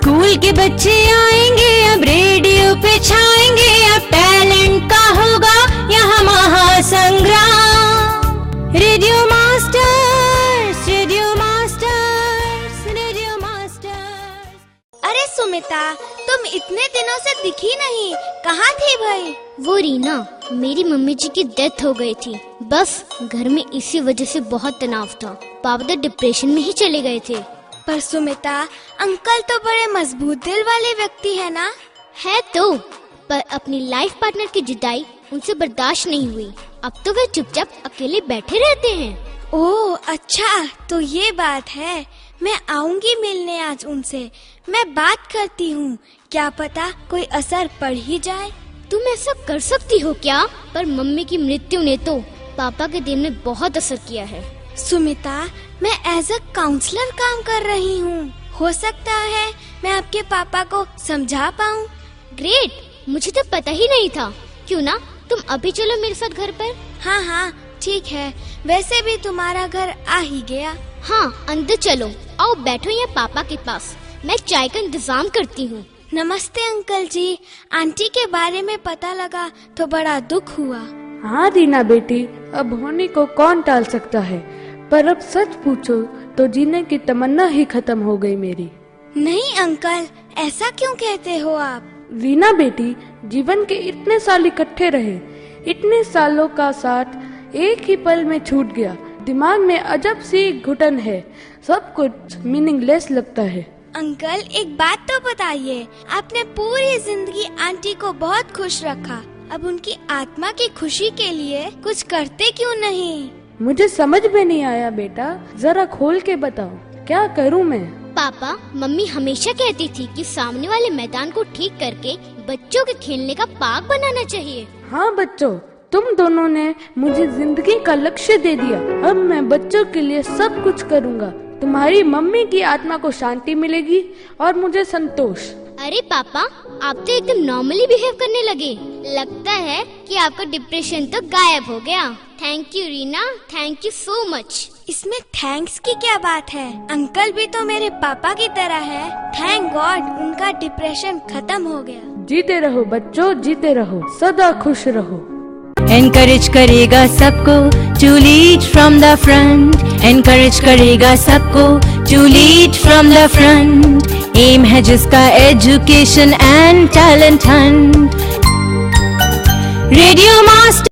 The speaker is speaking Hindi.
स्कूल के बच्चे आएंगे, अब रेडियो पे छाएंगे, अब टैलेंट का होगा यहाँ महासंग्राम। Radio masters, radio masters, radio masters. अरे सुमिता, तुम इतने दिनों से दिखी नहीं, कहाँ थी भाई? वो रीना, मेरी मम्मी जी की डेथ हो गई थी। बस घर में इसी वजह से बहुत तनाव था। पापा तो डिप्रेशन में ही चले गए थे। पर सुमिता, अंकल तो बड़े मजबूत दिल वाले व्यक्ति है ना? है तो, पर अपनी लाइफ पार्टनर की जुदाई उनसे बर्दाश्त नहीं हुई। अब तो वे चुपचाप अकेले बैठे रहते हैं। ओह अच्छा, तो ये बात है। मैं आऊंगी मिलने आज उनसे। मैं बात करती हूँ, क्या पता कोई असर पड़ ही जाए। तुम ऐसा कर सकती हो क्या? पर मम्मी की मृत्यु ने तो पापा के दिल में बहुत असर किया है। सुमिता, मैं एज अ काउंसलर काम कर रही हूँ। हो सकता है मैं आपके पापा को समझा पाऊँ। ग्रेट, मुझे तो पता ही नहीं था। क्यों ना तुम अभी चलो मेरे साथ घर पर। हाँ हाँ ठीक है, वैसे भी तुम्हारा घर आ ही गया। हाँ अंदर चलो, आओ बैठो यहाँ पापा के पास। मैं चाय का इंतजाम करती हूँ। नमस्ते अंकल जी, आंटी के बारे में पता लगा तो बड़ा दुख हुआ। हाँ रीना बेटी, अब होने को कौन टाल सकता है, पर अब सच पूछो तो जीने की तमन्ना ही खत्म हो गई मेरी। नहीं अंकल, ऐसा क्यों कहते हो आप? रीना बेटी, जीवन के इतने साल इकट्ठे रहे, इतने सालों का साथ एक ही पल में छूट गया। दिमाग में अजब सी घुटन है, सब कुछ मीनिंगलेस लगता है। अंकल एक बात तो बताइए, आपने पूरी जिंदगी आंटी को बहुत खुश रखा, अब उनकी आत्मा की खुशी के लिए कुछ करते क्यों नहीं? मुझे समझ में नहीं आया बेटा, जरा खोल के बताओ, क्या करूं मैं? पापा, मम्मी हमेशा कहती थी कि सामने वाले मैदान को ठीक करके बच्चों के खेलने का पार्क बनाना चाहिए। हाँ बच्चों, तुम दोनों ने मुझे जिंदगी का लक्ष्य दे दिया। अब मैं बच्चों के लिए सब कुछ करूँगा। तुम्हारी मम्मी की आत्मा को शांति मिलेगी और मुझे संतोष। अरे पापा, आप तो एकदम नॉर्मली बिहेव करने लगे। लगता है कि आपका डिप्रेशन तो गायब हो गया। Thank you Reena, thank you so much. इसमें थैंक्स की क्या बात है? अंकल भी तो मेरे पापा की तरह है। थैंक गॉड उनका डिप्रेशन खत्म हो गया। जीते रहो बच्चों, जीते रहो, सदा खुश रहो। एनकरेज करेगा सबको to lead from the front, encourage करेगा सबको to lead from the front. Aim है जिसका education and talent hunt. Radio master